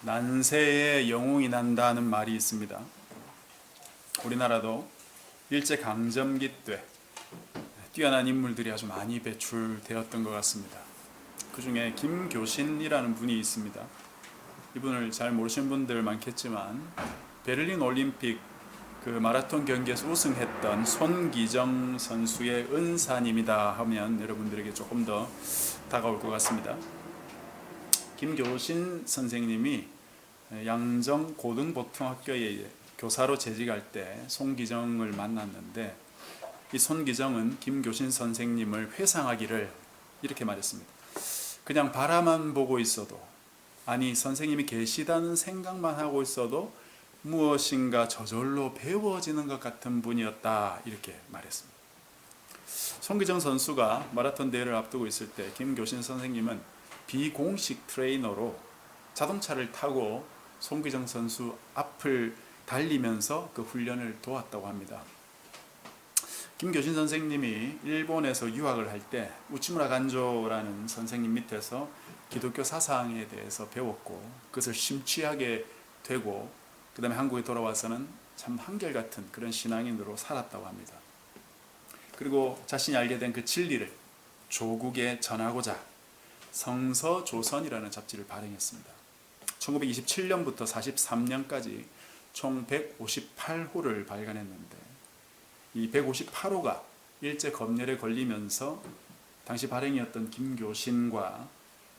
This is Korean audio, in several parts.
난세에 영웅이 난다는 말이 있습니다. 우리나라도 일제강점기 때 뛰어난 인물들이 아주 많이 배출되었던 것 같습니다. 그 중에 김교신이라는 분이 있습니다. 이분을 잘 모르시는 분들 많겠지만 베를린 올림픽 그 마라톤 경기에서 우승했던 손기정 선수의 은사님이다 하면 여러분들에게 조금 더 다가올 것 같습니다. 김교신 선생님이 양정 고등보통학교에 교사로 재직할 때 손기정을 만났는데, 이 손기정은 김교신 선생님을 회상하기를 이렇게 말했습니다. 그냥 바라만 보고 있어도, 아니 선생님이 계시다는 생각만 하고 있어도 무엇인가 저절로 배워지는 것 같은 분이었다, 이렇게 말했습니다. 손기정 선수가 마라톤 대회를 앞두고 있을 때 김교신 선생님은 비공식 트레이너로 자동차를 타고 손기정 선수 앞을 달리면서 그 훈련을 도왔다고 합니다. 김교신 선생님이 일본에서 유학을 할 때 우치무라 간조라는 선생님 밑에서 기독교 사상에 대해서 배웠고, 그것을 심취하게 되고, 그 다음에 한국에 돌아와서는 참 한결같은 그런 신앙인으로 살았다고 합니다. 그리고 자신이 알게 된 그 진리를 조국에 전하고자 성서조선이라는 잡지를 발행했습니다. 1927년부터 43년까지 총 158호를 발간했는데, 이 158호가 일제 검열에 걸리면서 당시 발행이었던 김교신과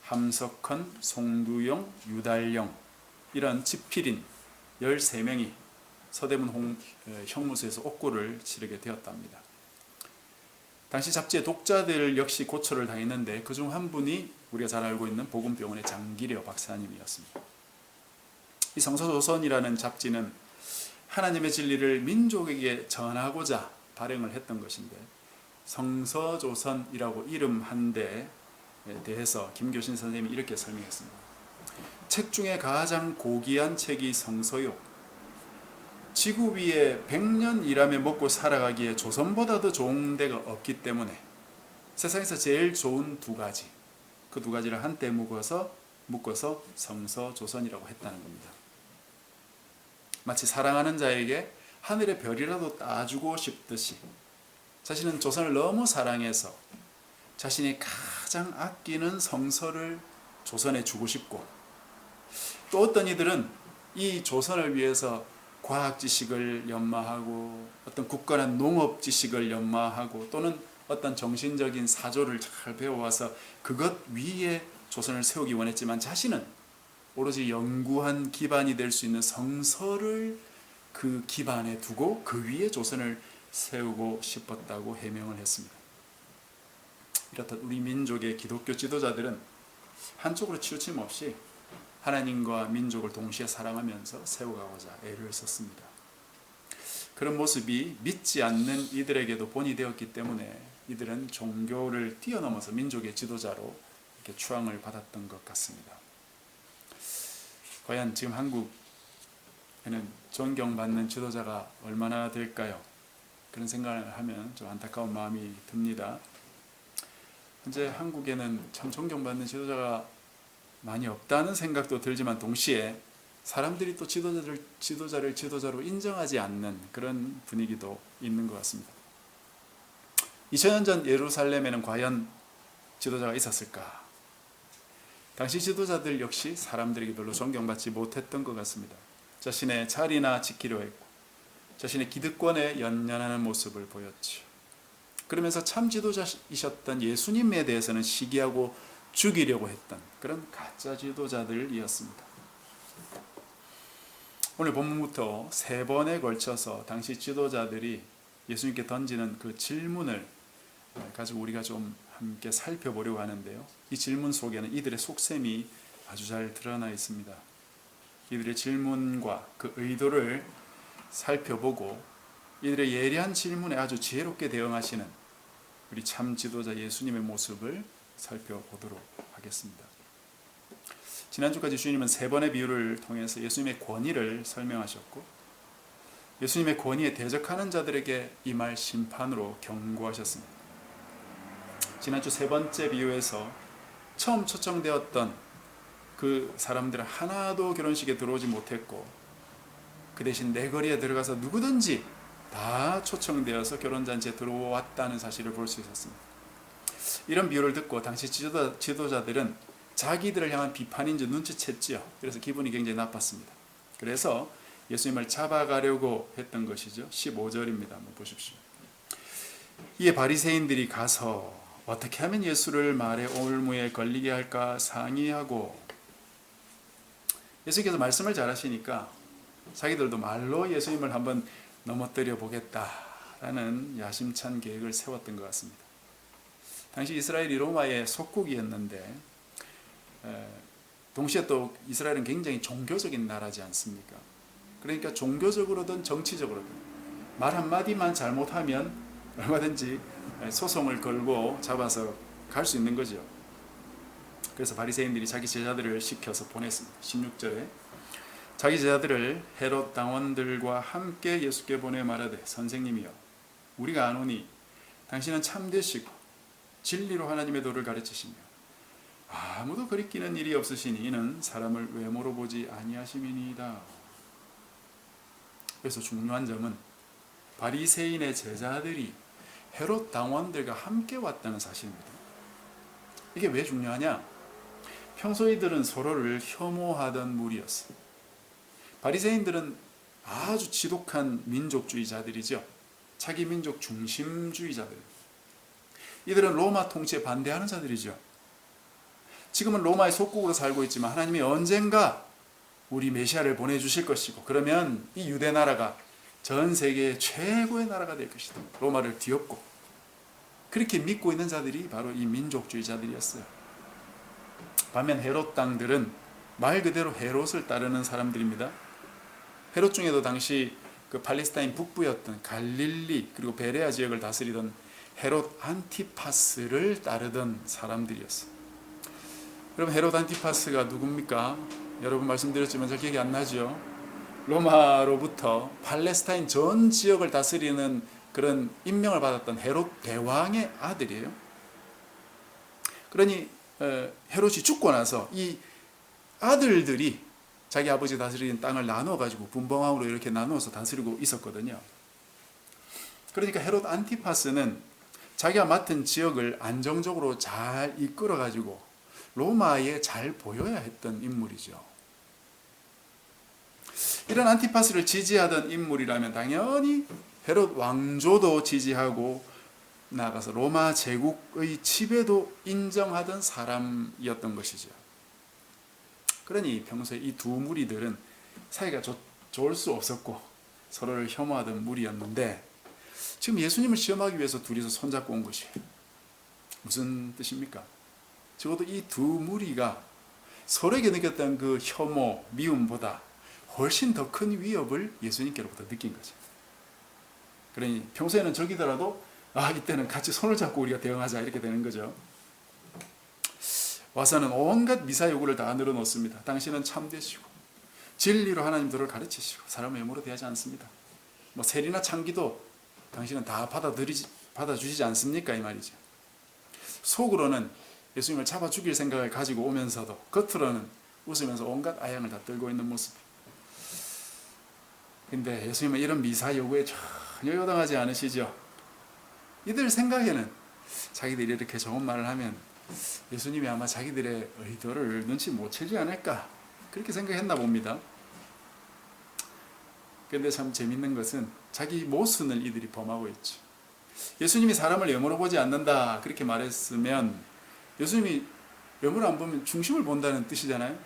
함석헌, 송두용, 유달령 이런 지필인 13명이 서대문 형무소에서 옥고를 치르게 되었답니다. 당시 잡지의 독자들 역시 고초를 당했는데, 그중 한 분이 우리가 잘 알고 있는 복음병원의 장기려 박사님이었습니다. 이 성서조선이라는 잡지는 하나님의 진리를 민족에게 전하고자 발행을 했던 것인데, 성서조선이라고 이름한 데에 대해서 김교신 선생님이 이렇게 설명했습니다. 책 중에 가장 고귀한 책이 성서요, 지구 위에 100년 일하며 먹고 살아가기에 조선보다 더 좋은 데가 없기 때문에 세상에서 제일 좋은 두 가지, 그 두 가지를 한때 묶어서 성서조선이라고 했다는 겁니다. 마치 사랑하는 자에게 하늘의 별이라도 따주고 싶듯이 자신은 조선을 너무 사랑해서 자신이 가장 아끼는 성서를 조선에 주고 싶고, 또 어떤 이들은 이 조선을 위해서 과학 지식을 연마하고 어떤 굳건한 농업 지식을 연마하고 또는 어떤 정신적인 사조를 잘 배워와서 그것 위에 조선을 세우기 원했지만, 자신은 오로지 영구한 기반이 될 수 있는 성서를 그 기반에 두고 그 위에 조선을 세우고 싶었다고 해명을 했습니다. 이렇듯 우리 민족의 기독교 지도자들은 한쪽으로 치우침 없이 하나님과 민족을 동시에 사랑하면서 세워가고자 애를 썼습니다. 그런 모습이 믿지 않는 이들에게도 본이 되었기 때문에 이들은 종교를 뛰어넘어서 민족의 지도자로 이렇게 추앙을 받았던 것 같습니다. 과연 지금 한국에는 존경받는 지도자가 얼마나 될까요? 그런 생각을 하면 좀 안타까운 마음이 듭니다. 현재 한국에는 참 존경받는 지도자가 많이 없다는 생각도 들지만, 동시에 사람들이 또 지도자를 지도자로 인정하지 않는 그런 분위기도 있는 것 같습니다. 2000년 전 예루살렘에는 과연 지도자가 있었을까? 당시 지도자들 역시 사람들에게 별로 존경받지 못했던 것 같습니다. 자신의 자리나 지키려 했고 자신의 기득권에 연연하는 모습을 보였죠. 그러면서 참 지도자이셨던 예수님에 대해서는 시기하고 죽이려고 했던 그런 가짜 지도자들이었습니다. 오늘 본문부터 3번에 걸쳐서 당시 지도자들이 예수님께 던지는 그 질문을 가지고 우리가 좀 함께 살펴보려고 하는데요. 이 질문 속에는 이들의 속셈이 아주 잘 드러나 있습니다. 이들의 질문과 그 의도를 살펴보고 이들의 예리한 질문에 아주 지혜롭게 대응하시는 우리 참 지도자 예수님의 모습을 살펴보도록 하겠습니다. 지난주까지 주님은 3번의 비유를 통해서 예수님의 권위를 설명하셨고, 예수님의 권위에 대적하는 자들에게 임할 심판으로 경고하셨습니다. 지난주 3번째 비유에서 처음 초청되었던 그 사람들은 하나도 결혼식에 들어오지 못했고 그 대신 내거리에 들어가서 누구든지 다 초청되어서 결혼잔치에 들어왔다는 사실을 볼 수 있었습니다. 이런 비유를 듣고 당시 지도자들은 자기들을 향한 비판인 줄 눈치챘지요. 그래서 기분이 굉장히 나빴습니다. 그래서 예수님을 잡아가려고 했던 것이죠. 15절입니다. 한번 보십시오. 이에 바리새인들이 가서 어떻게 하면 예수를 말의 올무에 걸리게 할까 상의하고, 예수님께서 말씀을 잘하시니까 자기들도 말로 예수님을 한번 넘어뜨려 보겠다라는 야심찬 계획을 세웠던 것 같습니다. 당시 이스라엘이 로마의 속국이었는데 동시에 또 이스라엘은 굉장히 종교적인 나라지 않습니까? 그러니까 종교적으로든 정치적으로든 말 한마디만 잘못하면 얼마든지 소송을 걸고 잡아서 갈 수 있는 거죠. 그래서 바리새인들이 자기 제자들을 시켜서 보냈습니다. 16절에 자기 제자들을 헤롯 당원들과 함께 예수께 보내 말하되 선생님이여 우리가 아노니 당신은 참되시고 진리로 하나님의 도를 가르치시며 아무도 거리끼는 일이 없으시니 이는 사람을 외모로 보지 아니하심이니이다. 그래서 중요한 점은 바리새인의 제자들이 헤롯 당원들과 함께 왔다는 사실입니다. 이게 왜 중요하냐? 평소 이들은 서로를 혐오하던 무리였어요. 바리새인들은 아주 지독한 민족주의자들이죠. 자기 민족 중심주의자들. 이들은 로마 통치에 반대하는 자들이죠. 지금은 로마의 속국으로 살고 있지만 하나님이 언젠가 우리 메시아를 보내주실 것이고 그러면 이 유대 나라가 전 세계의 최고의 나라가 될 것이다. 로마를 뒤엎고 그렇게 믿고 있는 자들이 바로 이 민족주의자들이었어요. 반면 헤롯 당들은 말 그대로 헤롯을 따르는 사람들입니다. 헤롯 중에도 당시 그 팔레스타인 북부였던 갈릴리 그리고 베레아 지역을 다스리던 헤롯 안티파스를 따르던 사람들이었어요. 그럼 헤롯 안티파스가 누굽니까? 여러분 말씀드렸지만 잘 기억이 안 나죠? 로마로부터 팔레스타인 전 지역을 다스리는 그런 임명을 받았던 헤롯 대왕의 아들이에요. 그러니 헤롯이 죽고 나서 이 아들들이 자기 아버지 다스리는 땅을 나눠가지고 분봉왕으로 이렇게 나누어서 다스리고 있었거든요. 그러니까 헤롯 안티파스는 자기가 맡은 지역을 안정적으로 잘 이끌어가지고 로마에 잘 보여야 했던 인물이죠. 이런 안티파스를 지지하던 인물이라면 당연히 헤롯 왕조도 지지하고 나아가서 로마 제국의 지배도 인정하던 사람이었던 것이죠. 그러니 평소에 이 두 무리들은 사이가 좋을 수 없었고 서로를 혐오하던 무리였는데 지금 예수님을 시험하기 위해서 둘이서 손잡고 온 것이에요. 무슨 뜻입니까? 적어도 이 두 무리가 서로에게 느꼈던 그 혐오, 미움보다 훨씬 더 큰 위협을 예수님께로부터 느낀 거죠. 그러니 평소에는 적이더라도 이때는 같이 손을 잡고 우리가 대응하자 이렇게 되는 거죠. 와서는 온갖 미사 요구를 다 늘어놓습니다. 당신은 참되시고 진리로 하나님 도를 가르치시고 사람 외모로 대하지 않습니다. 뭐 세리나 창기도 당신은 다 받아주시지 않습니까? 이 말이죠. 속으로는 예수님을 잡아 죽일 생각을 가지고 오면서도 겉으로는 웃으면서 온갖 아양을 다 떨고 있는 모습. 근데 예수님은 이런 미사 요구에 전혀 요동하지 않으시죠. 이들 생각에는 자기들이 이렇게 좋은 말을 하면 예수님이 아마 자기들의 의도를 눈치 못 채지 않을까 그렇게 생각했나 봅니다. 그런데 참 재밌는 것은 자기 모순을 이들이 범하고 있죠. 예수님이 사람을 외모로 보지 않는다 그렇게 말했으면 예수님이 외모를 안 보면 중심을 본다는 뜻이잖아요.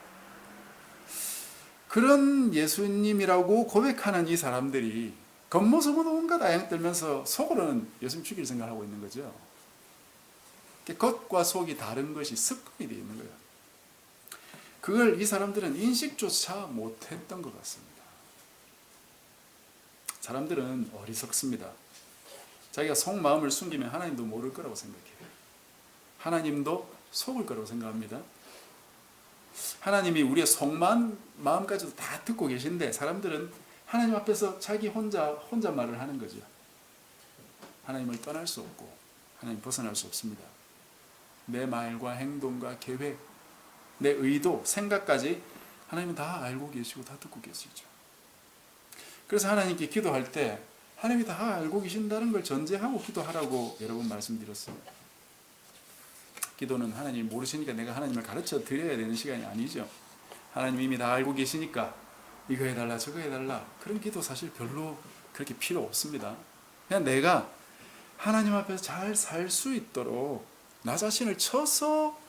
그런 예수님이라고 고백하는 이 사람들이 겉모습은 온갖 아양 떨면서 속으로는 예수님 죽일 생각하고 있는 거죠. 겉과 속이 다른 것이 습관이 되어 있는 거예요. 그걸 이 사람들은 인식조차 못했던 것 같습니다. 사람들은 어리석습니다. 자기가 속마음을 숨기면 하나님도 모를 거라고 생각해요. 하나님도 속을 거라고 생각합니다. 하나님이 우리의 속마음까지도 다 듣고 계신데 사람들은 하나님 앞에서 자기 혼자 말을 하는 거죠. 하나님을 떠날 수 없고 하나님 벗어날 수 없습니다. 내 말과 행동과 계획 내 의도, 생각까지 하나님은 다 알고 계시고 다 듣고 계시죠. 그래서 하나님께 기도할 때 하나님이 다 알고 계신다는 걸 전제하고 기도하라고 여러 번 말씀드렸어요. 기도는 하나님이 모르시니까 내가 하나님을 가르쳐 드려야 되는 시간이 아니죠. 하나님 이미 다 알고 계시니까 이거 해달라 저거 해달라 그런 기도 사실 별로 그렇게 필요 없습니다. 그냥 내가 하나님 앞에서 잘 살 수 있도록 나 자신을 쳐서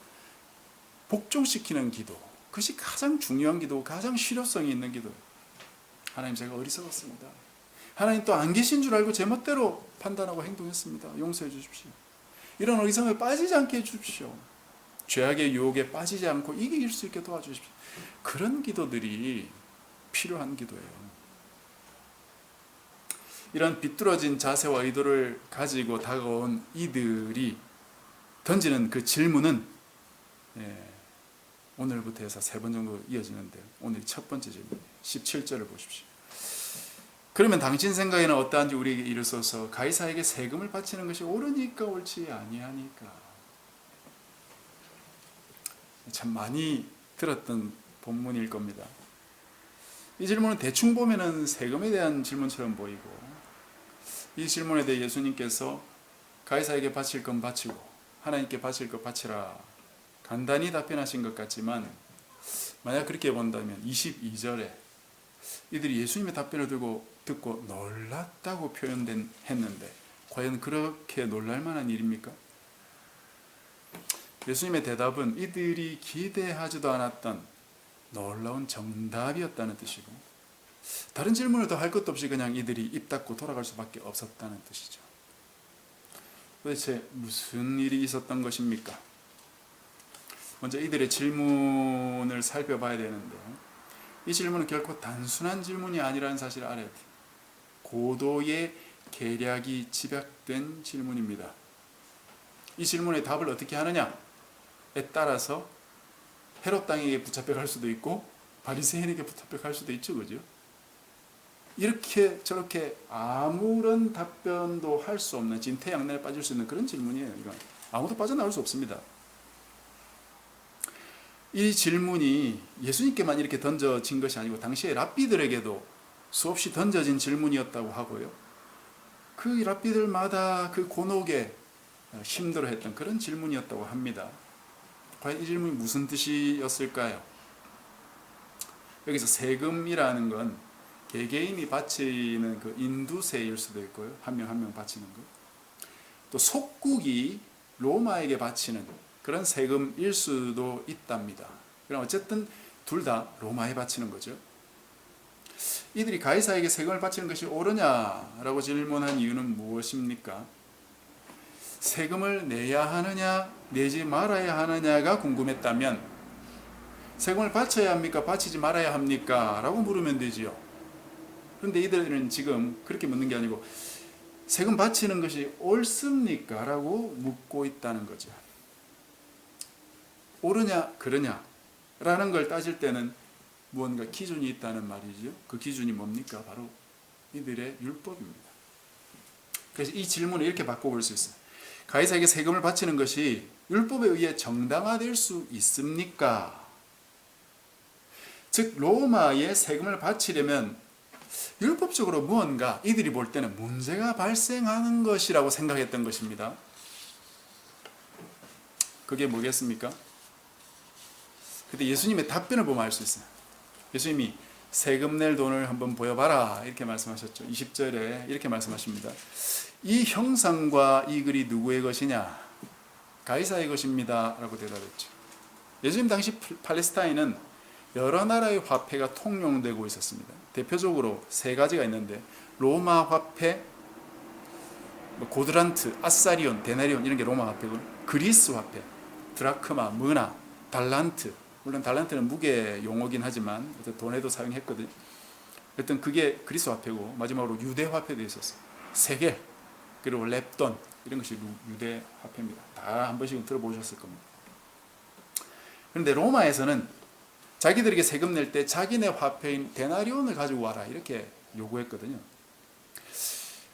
복종시키는 기도, 그것이 가장 중요한 기도, 가장 실효성이 있는 기도. 하나님 제가 어리석었습니다. 하나님 또 안 계신 줄 알고 제 멋대로 판단하고 행동했습니다. 용서해 주십시오. 이런 어리석음에 빠지지 않게 해주십시오. 죄악의 유혹에 빠지지 않고 이길 수 있게 도와주십시오. 그런 기도들이 필요한 기도예요. 이런 비뚤어진 자세와 의도를 가지고 다가온 이들이 던지는 그 질문은 오늘부터 해서 3번 정도 이어지는데 오늘 첫 번째 질문 17절을 보십시오. 그러면 당신 생각에는 어떠한지 우리에게 이르소서. 가이사에게 세금을 바치는 것이 옳으니까 옳지 아니하니까. 참 많이 들었던 본문일 겁니다. 이 질문은 대충 보면은 세금에 대한 질문처럼 보이고, 이 질문에 대해 예수님께서 가이사에게 바칠 건 바치고 하나님께 바칠 것 바치라 간단히 답변하신 것 같지만, 만약 그렇게 본다면 22절에 이들이 예수님의 답변을 듣고 놀랐다고 했는데 과연 그렇게 놀랄 만한 일입니까? 예수님의 대답은 이들이 기대하지도 않았던 놀라운 정답이었다는 뜻이고, 다른 질문을 더 할 것도 없이 그냥 이들이 입 닫고 돌아갈 수밖에 없었다는 뜻이죠. 도대체 무슨 일이 있었던 것입니까? 먼저 이들의 질문을 살펴봐야 되는데, 이 질문은 결코 단순한 질문이 아니라는 사실을 알아야 돼요. 고도의 계략이 집약된 질문입니다. 이 질문의 답을 어떻게 하느냐에 따라서 헤롯 당에게 붙잡혀갈 수도 있고 바리새인에게 붙잡혀갈 수도 있죠, 그죠? 이렇게 저렇게 아무런 답변도 할 수 없는 진퇴양난에 빠질 수 있는 그런 질문이에요. 이건 아무도 빠져나올 수 없습니다. 이 질문이 예수님께만 이렇게 던져진 것이 아니고 당시의 랍비들에게도 수없이 던져진 질문이었다고 하고요. 그 랍비들마다 그 곤혹에 힘들어했던 그런 질문이었다고 합니다. 과연 이 질문이 무슨 뜻이었을까요? 여기서 세금이라는 건 개개인이 바치는 그 인두세일 수도 있고요. 한 명 한 명 바치는 것. 또 속국이 로마에게 바치는 그런 세금일 수도 있답니다. 그럼 어쨌든 둘 다 로마에 바치는 거죠. 이들이 가이사에게 세금을 바치는 것이 옳으냐라고 질문한 이유는 무엇입니까? 세금을 내야 하느냐 내지 말아야 하느냐가 궁금했다면 세금을 바쳐야 합니까? 바치지 말아야 합니까? 라고 물으면 되지요. 그런데 이들은 지금 그렇게 묻는 게 아니고 세금 바치는 것이 옳습니까? 라고 묻고 있다는 거죠. 옳으냐 그러냐 라는 걸 따질 때는 무언가 기준이 있다는 말이죠. 그 기준이 뭡니까? 바로 이들의 율법입니다. 그래서 이 질문을 이렇게 바꿔볼 수 있어요. 가이사에게 세금을 바치는 것이 율법에 의해 정당화될 수 있습니까? 즉 로마에 세금을 바치려면 율법적으로 무언가 이들이 볼 때는 문제가 발생하는 것이라고 생각했던 것입니다. 그게 뭐겠습니까? 그때 예수님의 답변을 보면 알 수 있어요. 예수님이 세금 낼 돈을 한번 보여봐라 이렇게 말씀하셨죠. 20절에 이렇게 말씀하십니다. 이 형상과 이 글이 누구의 것이냐? 가이사의 것입니다 라고 대답했죠. 예수님 당시 팔레스타인은 여러 나라의 화폐가 통용되고 있었습니다. 대표적으로 3가지가 있는데 로마 화폐, 고드란트, 아사리온, 데나리온 이런 게 로마 화폐고, 그리스 화폐, 드라크마, 머나, 달란트, 물론 달란트는 무게 용어긴 하지만 돈에도 사용했거든요. 어떤 그게 그리스 화폐고, 마지막으로 유대 화폐도 있었어요. 세겔, 그리고 렙돈 이런 것이 유대 화폐입니다. 다 한 번씩은 들어보셨을 겁니다. 그런데 로마에서는 자기들에게 세금 낼 때 자기네 화폐인 데나리온을 가지고 와라 이렇게 요구했거든요.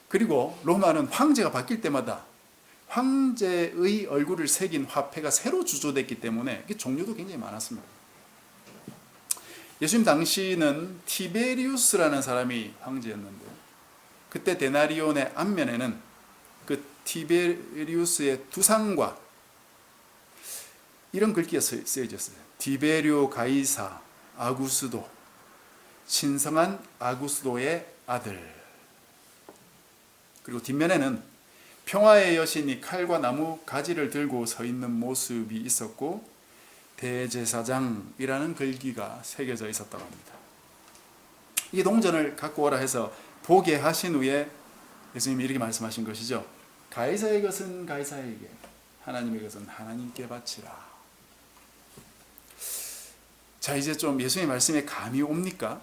그리고 로마는 황제가 바뀔 때마다 황제의 얼굴을 새긴 화폐가 새로 주조됐기 때문에 종류도 굉장히 많았습니다. 예수님 당시는 티베리우스라는 사람이 황제였는데, 그때 데나리온의 앞면에는 그 티베리우스의 두상과 이런 글귀가 쓰여졌어요. 디베리오 가이사 아구스도, 신성한 아구스도의 아들. 그리고 뒷면에는 평화의 여신이 칼과 나무 가지를 들고 서 있는 모습이 있었고, 대제사장이라는 글귀가 새겨져 있었다고 합니다. 이 동전을 갖고 오라 해서 보게 하신 후에 예수님이 이렇게 말씀하신 것이죠. 가이사의 것은 가이사에게, 하나님의 것은 하나님께 바치라. 자, 이제 좀 예수님의 말씀에 감이 옵니까?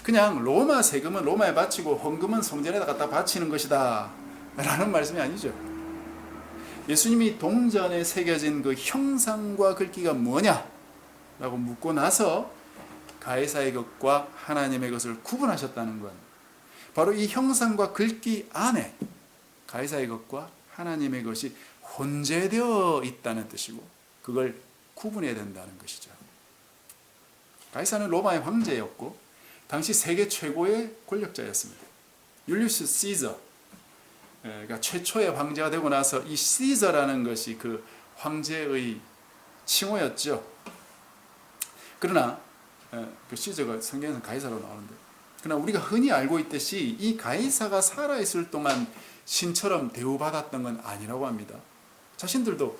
그냥 로마 세금은 로마에 바치고 헌금은 성전에다 갖다 바치는 것이다 라는 말씀이 아니죠. 예수님이 동전에 새겨진 그 형상과 글귀가 뭐냐 라고 묻고 나서 가이사의 것과 하나님의 것을 구분하셨다는 건 바로 이 형상과 글귀 안에 가이사의 것과 하나님의 것이 혼재되어 있다는 뜻이고, 그걸 구분해야 된다는 것이죠. 가이사는 로마의 황제였고 당시 세계 최고의 권력자였습니다. 율리우스 시저, 그러니까 최초의 황제가 되고 나서 이 시저라는 것이 그 황제의 칭호였죠. 그러나 그 시저가 성경에서 가이사로 나오는데, 그러나 우리가 흔히 알고 있듯이 이 가이사가 살아있을 동안 신처럼 대우받았던 건 아니라고 합니다. 자신들도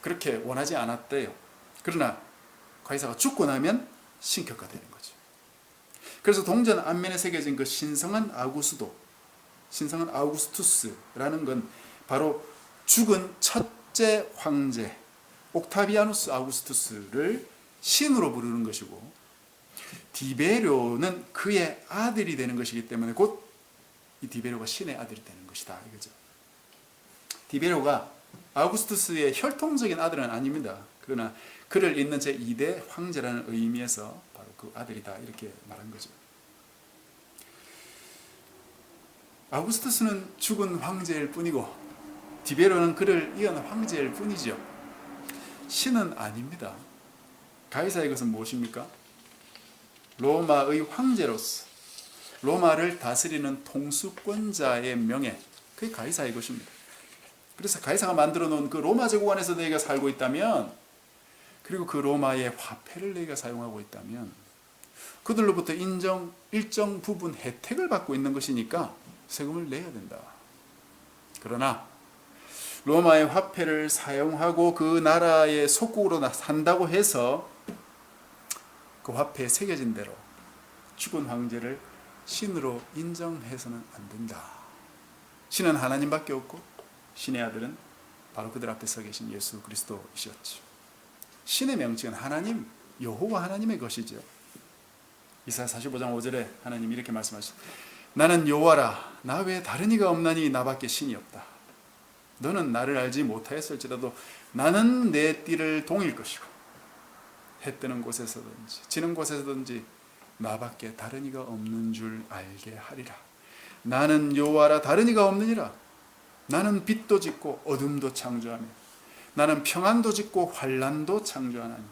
그렇게 원하지 않았대요. 그러나 가이사가 죽고 나면 신격화 되는 거죠. 그래서 동전 앞면에 새겨진 그 신성한 아구스도, 신성한 아우구스투스라는 건 바로 죽은 첫째 황제 옥타비아누스 아우구스투스를 신으로 부르는 것이고, 디베료는 그의 아들이 되는 것이기 때문에 곧 이 디베료가 신의 아들이 되는 것이다 이거죠. 디베료가 아우구스투스의 혈통적인 아들은 아닙니다. 그러나 그를 잇는 제2대 황제라는 의미에서 바로 그 아들이다 이렇게 말한 거죠. 아우구스투스는 죽은 황제일 뿐이고 디베료는 그를 이은 황제일 뿐이죠. 신은 아닙니다. 가이사의 것은 무엇입니까? 로마의 황제로서 로마를 다스리는 통수권자의 명예, 그게 가이사의 것입니다. 그래서 가이사가 만들어 놓은 그 로마 제국 안에서 너희가 살고 있다면, 그리고 그 로마의 화폐를 너희가 사용하고 있다면 그들로부터 일정 부분 혜택을 받고 있는 것이니까 세금을 내야 된다. 그러나 로마의 화폐를 사용하고 그 나라의 속국으로 산다고 해서 그 화폐에 새겨진 대로 죽은 황제를 신으로 인정해서는 안 된다. 신은 하나님밖에 없고 신의 아들은 바로 그들 앞에 서 계신 예수 그리스도이셨죠. 신의 명칭은 하나님, 여호와 하나님의 것이죠. 이사야 45장 5절에 하나님이 이렇게 말씀하시죠. 나는 여호와라, 나 외에 다른 이가 없나니 나밖에 신이 없다. 너는 나를 알지 못하였을지라도 나는 내 띠를 동일 것이고 해 뜨는 곳에서든지 지는 곳에서든지 나밖에 다른 이가 없는 줄 알게 하리라. 나는 여호와라, 다른 이가 없느니라. 나는 빛도 짓고 어둠도 창조하며 나는 평안도 짓고 환난도 창조하나니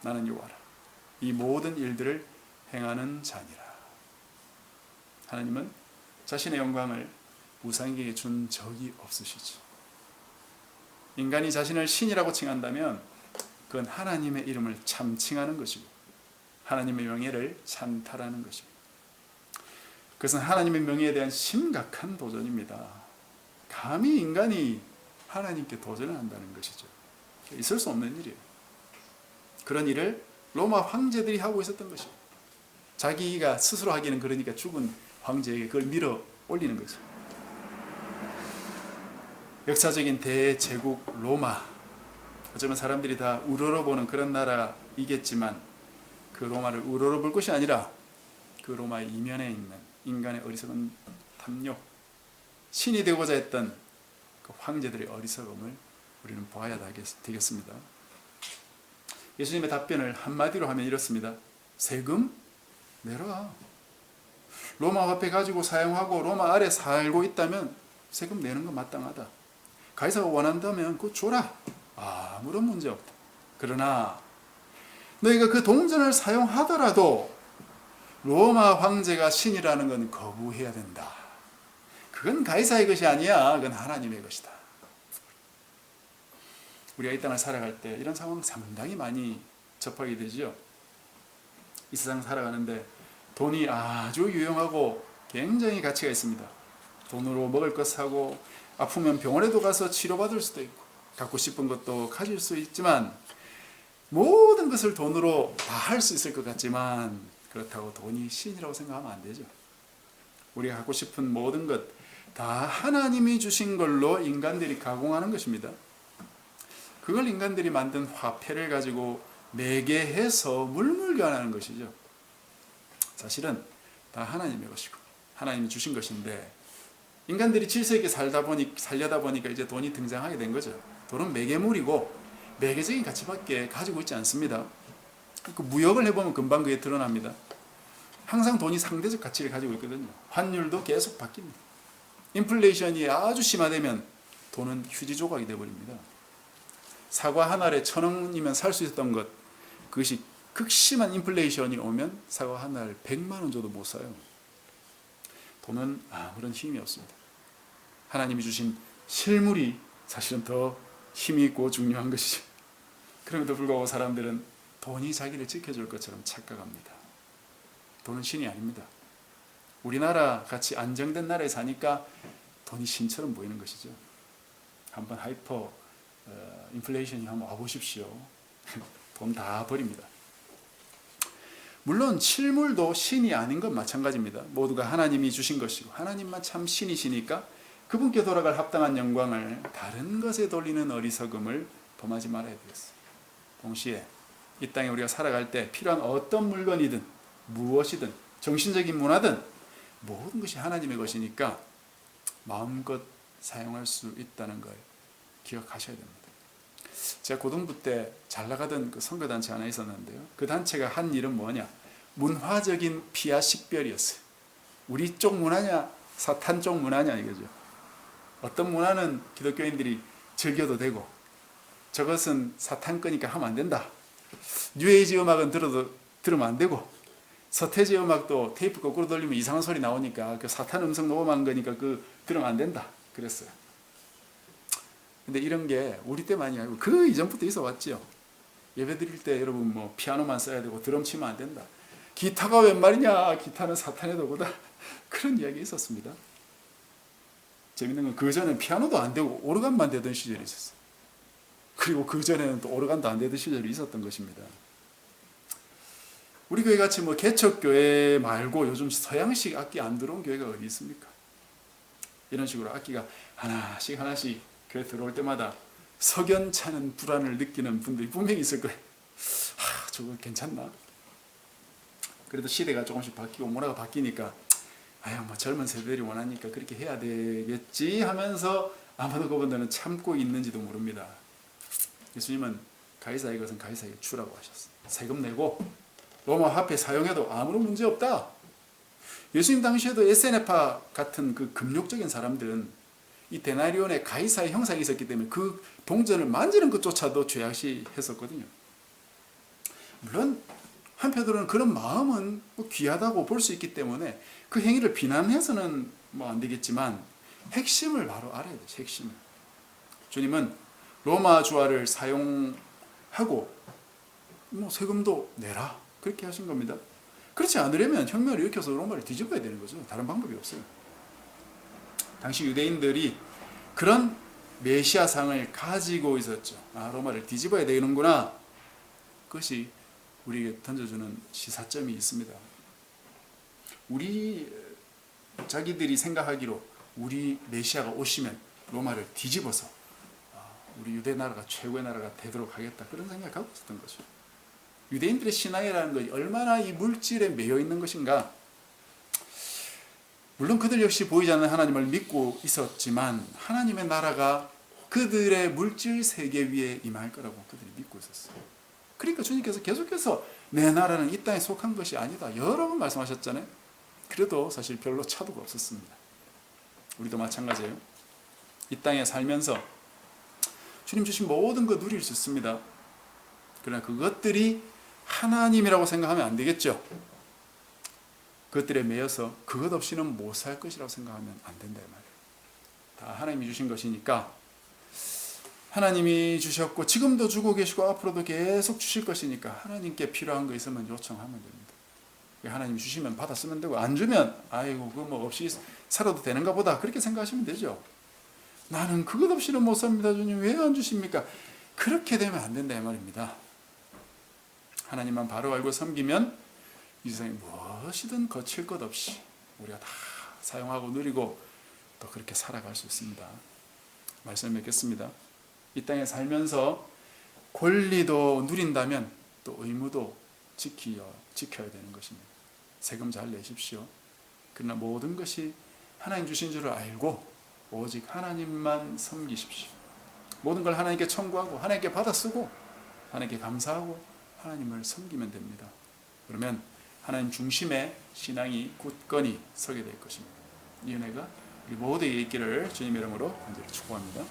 나는 여호와라, 이 모든 일들을 행하는 자니라. 하나님은 자신의 영광을 우상에게 준 적이 없으시죠. 인간이 자신을 신이라고 칭한다면 그건 하나님의 이름을 참칭하는 것이고 하나님의 명예를 찬탈하는 것이고, 그것은 하나님의 명예에 대한 심각한 도전입니다. 감히 인간이 하나님께 도전을 한다는 것이죠. 있을 수 없는 일이에요. 그런 일을 로마 황제들이 하고 있었던 것이에요. 자기가 스스로 하기는 그러니까 죽은 황제에게 그걸 밀어 올리는 거죠. 역사적인 대제국 로마, 어쩌면 사람들이 다 우러러보는 그런 나라이겠지만 그 로마를 우러러볼 것이 아니라 그 로마의 이면에 있는 인간의 어리석은 탐욕, 신이 되고자 했던 그 황제들의 어리석음을 우리는 보아야 되겠습니다. 예수님의 답변을 한마디로 하면 이렇습니다. 세금 내라. 로마 화폐 가지고 사용하고 로마 아래 살고 있다면 세금 내는 건 마땅하다. 가이사가 원한다면 그거 줘라. 아무런 문제 없다. 그러나 너희가 그 동전을 사용하더라도 로마 황제가 신이라는 건 거부해야 된다. 그건 가이사의 것이 아니야. 그건 하나님의 것이다. 우리가 이 땅을 살아갈 때 이런 상황 상당히 많이 접하게 되죠. 이 세상 살아가는데 돈이 아주 유용하고 굉장히 가치가 있습니다. 돈으로 먹을 것 사고 아프면 병원에도 가서 치료받을 수도 있고 갖고 싶은 것도 가질 수 있지만 모든 것을 돈으로 다 할 수 있을 것 같지만 그렇다고 돈이 신이라고 생각하면 안 되죠. 우리가 갖고 싶은 모든 것 다 하나님이 주신 걸로 인간들이 가공하는 것입니다. 그걸 인간들이 만든 화폐를 가지고 매개해서 물물교환하는 것이죠. 사실은 다 하나님의 것이고 하나님이 주신 것인데 인간들이 질서 있게 살려다 보니까 이제 돈이 등장하게 된 거죠. 돈은 매개물이고 매개적인 가치밖에 가지고 있지 않습니다. 그 무역을 해보면 금방 그게 드러납니다. 항상 돈이 상대적 가치를 가지고 있거든요. 환율도 계속 바뀝니다. 인플레이션이 아주 심화되면 돈은 휴지 조각이 되어버립니다. 사과 한 알에 1,000원이면 살 수 있었던 것, 그것이 극심한 인플레이션이 오면 사과 한 알 100만 원 줘도 못 사요. 돈은 아무런 힘이 없습니다. 하나님이 주신 실물이 사실은 더 힘이 있고 중요한 것이죠. 그럼에도 불구하고 사람들은 돈이 자기를 지켜줄 것처럼 착각합니다. 돈은 신이 아닙니다. 우리나라 같이 안정된 나라에 사니까 돈이 신처럼 보이는 것이죠. 한번 하이퍼 인플레이션이 한번 와보십시오. 돈 다 버립니다. 물론 실물도 신이 아닌 건 마찬가지입니다. 모두가 하나님이 주신 것이고 하나님만 참 신이시니까 그분께 돌아갈 합당한 영광을 다른 것에 돌리는 어리석음을 범하지 말아야 되겠어요. 동시에 이 땅에 우리가 살아갈 때 필요한 어떤 물건이든 무엇이든 정신적인 문화든 모든 것이 하나님의 것이니까 마음껏 사용할 수 있다는 걸 기억하셔야 됩니다. 제가 고등부 때 잘 나가던 그 선교단체 하나 있었는데요. 그 단체가 한 일은 뭐냐? 문화적인 피하 식별이었어요. 우리 쪽 문화냐 사탄 쪽 문화냐 이거죠. 어떤 문화는 기독교인들이 즐겨도 되고 저것은 사탄 거니까 하면 안 된다. 뉴에이지 음악은 들으면 안 되고 서태지 음악도 테이프 거꾸로 돌리면 이상한 소리 나오니까 그 사탄 음성 녹음한 거니까 그 들으면 안 된다 그랬어요. 근데 이런 게 우리 때만이 아니고 그 이전부터 있어 왔죠. 예배 드릴 때 여러분 뭐 피아노만 써야 되고 드럼 치면 안 된다. 기타가 웬 말이냐. 기타는 사탄의 도구다. 그런 이야기 있었습니다. 재밌는 건 그 전에 피아노도 안 되고 오르간만 되던 시절이 있었어요. 그리고 그 전에는 또 오르간도 안 되던 시절이 있었던 것입니다. 우리 교회 같이 뭐 개척교회 말고 요즘 서양식 악기 안 들어온 교회가 어디 있습니까? 이런 식으로 악기가 하나씩 교회 들어올 때마다 석연찮은 불안을 느끼는 분들이 분명히 있을 거예요. 저거 괜찮나? 그래도 시대가 조금씩 바뀌고 문화가 바뀌니까 뭐 젊은 세대들이 원하니까 그렇게 해야 되겠지 하면서 아마도 그분들은 참고 있는지도 모릅니다. 예수님은 가이사의 것은 가이사에게 주라고 하셨어요. 세금 내고 로마 화폐 사용해도 아무런 문제 없다. 예수님 당시에도 에세네파 같은 그 금욕적인 사람들은 이 데나리온의 가이사의 형상이 있었기 때문에 그 동전을 만지는 것조차도 죄악시했었거든요. 물론 한편으로는 그런 마음은 귀하다고 볼 수 있기 때문에 그 행위를 비난해서는 안 되겠지만 핵심을 바로 알아야 돼요. 핵심을. 주님은 로마 주화를 사용하고 세금도 내라 그렇게 하신 겁니다. 그렇지 않으려면 혁명을 일으켜서 로마를 뒤집어야 되는 거죠. 다른 방법이 없어요. 당시 유대인들이 그런 메시아상을 가지고 있었죠. 로마를 뒤집어야 되는구나. 그것이 우리에게 던져주는 시사점이 있습니다. 자기들이 생각하기로 우리 메시아가 오시면 로마를 뒤집어서 우리 유대 나라가 최고의 나라가 되도록 하겠다. 그런 생각을 갖고 있었던 거죠. 유대인들의 신앙이라는 것이 얼마나 이 물질에 매여 있는 것인가. 물론 그들 역시 보이지 않는 하나님을 믿고 있었지만 하나님의 나라가 그들의 물질 세계 위에 임할 거라고 그들이 믿고 있었어요. 그러니까 주님께서 계속해서 내 나라는 이 땅에 속한 것이 아니다. 여러 번 말씀하셨잖아요. 그래도 사실 별로 차도가 없었습니다. 우리도 마찬가지예요. 이 땅에 살면서 주님 주신 모든 거 누릴 수 있습니다. 그러나 그것들이 하나님이라고 생각하면 안 되겠죠. 그것들에 매여서 그것 없이는 못 살 것이라고 생각하면 안 된다 이 말이에요. 다 하나님이 주신 것이니까 하나님이 주셨고 지금도 주고 계시고 앞으로도 계속 주실 것이니까 하나님께 필요한 거 있으면 요청하면 됩니다. 하나님이 주시면 받아 쓰면 되고 안 주면 아이고 그거 뭐 없이 살아도 되는가 보다 그렇게 생각하시면 되죠. 나는 그것 없이는 못 삽니다. 주님 왜 안 주십니까? 그렇게 되면 안 된다 이 말입니다. 하나님만 바로 알고 섬기면 이 세상에 무엇이든 거칠 것 없이 우리가 다 사용하고 누리고 또 그렇게 살아갈 수 있습니다. 말씀 맺겠습니다. 이 땅에 살면서 권리도 누린다면 또 의무도 지켜야 되는 것입니다. 세금 잘 내십시오. 그러나 모든 것이 하나님 주신 줄을 알고 오직 하나님만 섬기십시오. 모든 걸 하나님께 청구하고 하나님께 받아 쓰고 하나님께 감사하고 하나님을 섬기면 됩니다. 그러면 하나님 중심의 신앙이 굳건히 서게 될 것입니다. 이 은혜가 우리 모두에게 있기를 주님의 이름으로 간절히 축복합니다.